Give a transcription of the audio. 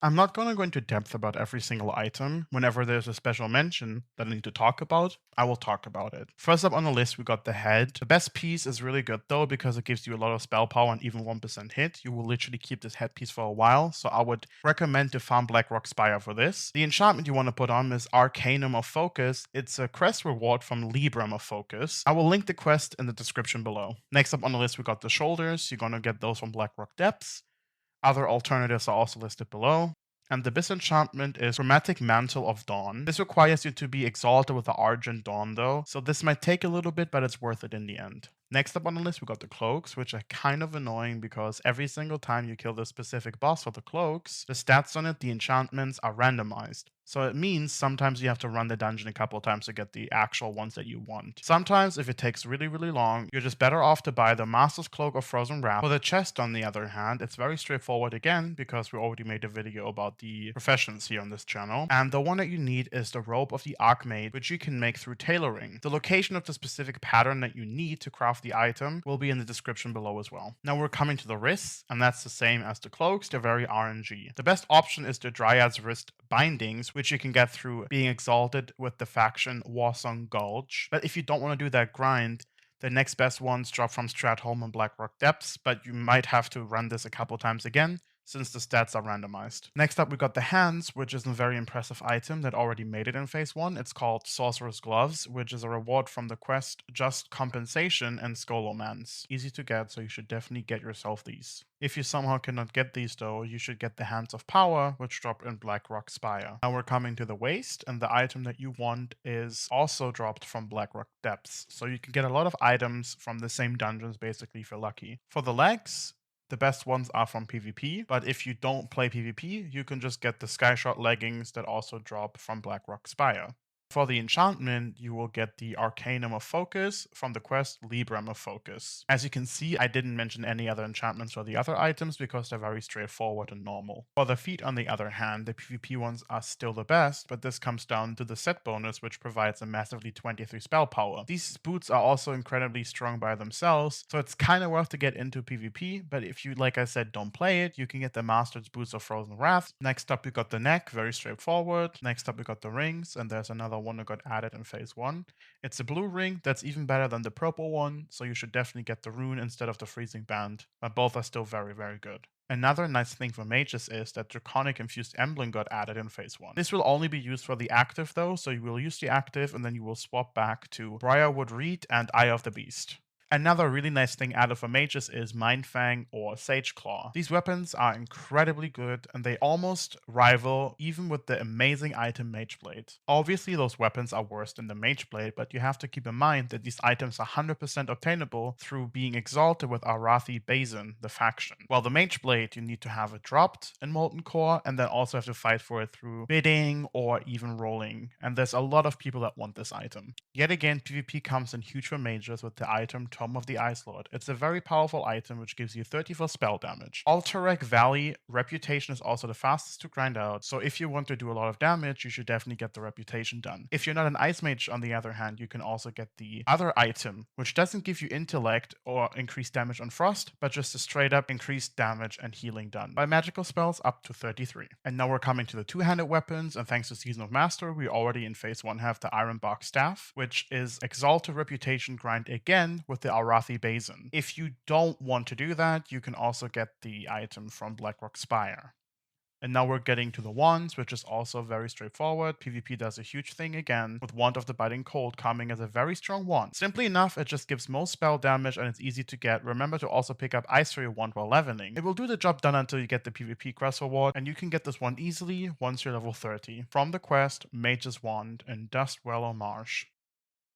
I'm not going to go into depth about every single item. Whenever there's a special mention that I need to talk about, I will talk about it. First up on the list, we got the head. The best piece is really good though, because it gives you a lot of spell power and even 1% hit. You will literally keep this headpiece for a while, so I would recommend to farm Blackrock Spire for this. The enchantment you want to put on is Arcanum of Focus. It's a quest reward from Libram of Focus. I will link the quest in the description below. Next up on the list, we got the shoulders. You're going to get those from Blackrock Depths. Other alternatives are also listed below. And the disenchantment is Chromatic Mantle of Dawn. This requires you to be exalted with the Argent Dawn though, so this might take a little bit, but it's worth it in the end. Next up on the list, we got the cloaks, which are kind of annoying because every single time you kill the specific boss for the cloaks, the stats on it, the enchantments, are randomized. So it means sometimes you have to run the dungeon a couple of times to get the actual ones that you want. Sometimes, if it takes really, really long, you're just better off to buy the Master's Cloak of Frozen Wrath. For the chest, on the other hand, it's very straightforward again, because we already made a video about the professions here on this channel. And the one that you need is the Robe of the Archmage, which you can make through tailoring. The location of the specific pattern that you need to craft the item will be in the description below as well. Now we're coming to the wrists, and that's the same as the cloaks, they're very RNG. The best option is the Dryad's wrist bindings, which you can get through being exalted with the faction Warsong Gulch. But if you don't want to do that grind, the next best ones drop from Stratholme and Blackrock Depths, but you might have to run this a couple times again, since the stats are randomized. Next up, we got the hands, which is a very impressive item that already made it in phase 1. It's called Sorcerer's Gloves, which is a reward from the quest Just Compensation and Scholomance. Easy to get, so you should definitely get yourself these. If you somehow cannot get these though, you should get the Hands of Power, which drop in Blackrock Spire. Now we're coming to the waist, and the item that you want is also dropped from Blackrock Depths. So you can get a lot of items from the same dungeons basically if you're lucky. For the legs, the best ones are from PvP, but if you don't play PvP, you can just get the Skyshroud leggings that also drop from Blackrock Spire. For the enchantment, you will get the Arcanum of Focus from the quest Libram of Focus. As you can see, I didn't mention any other enchantments for the other items because they're very straightforward and normal. For the feet, on the other hand, the PvP ones are still the best, but this comes down to the set bonus, which provides a massively 23 spell power. These boots are also incredibly strong by themselves, so it's kind of worth to get into PvP, but if you, like I said, don't play it, you can get the Master's Boots of Frozen Wrath. Next up, we got the neck, very straightforward. Next up, we got the rings, and there's another one that got added in phase 1. It's a blue ring that's even better than the purple one, so you should definitely get the rune instead of the freezing band, but both are still very, very good. Another nice thing for mages is that Draconic Infused Emblem got added in phase 1. This will only be used for the active though, so you will use the active and then you will swap back to Briarwood Reed and Eye of the Beast. Another really nice thing added for mages is Mindfang or Sage Claw. These weapons are incredibly good and they almost rival even with the amazing item Mageblade. Obviously those weapons are worse than the Mageblade, but you have to keep in mind that these items are 100% obtainable through being exalted with Arathi Basin, the faction. While the Mageblade, you need to have it dropped in Molten Core and then also have to fight for it through bidding or even rolling, and there's a lot of people that want this item. Yet again, PvP comes in huge for mages with the item Tome of the Icelord. It's a very powerful item which gives you 34 spell damage. Alterac Valley Reputation is also the fastest to grind out, so if you want to do a lot of damage, you should definitely get the Reputation done. If you're not an Ice Mage, on the other hand, you can also get the other item, which doesn't give you Intellect or increased damage on Frost, but just a straight up increased damage and healing done by magical spells up to 33. And now we're coming to the two-handed weapons, and thanks to Season of Master, we already in phase 1 have the Iron Bark Staff, which is Exalted Reputation grind again with the Arathi Basin. If you don't want to do that, you can also get the item from Blackrock Spire. And now we're getting to the wands, which is also very straightforward. PvP does a huge thing again, with Wand of the Biting Cold coming as a very strong wand. Simply enough, it just gives most spell damage and it's easy to get. Remember to also pick up Ice Fairy Wand while leveling. It will do the job done until you get the PvP quest reward, and you can get this wand easily once you're level 30. From the quest, Mage's Wand in Dustwellow Marsh.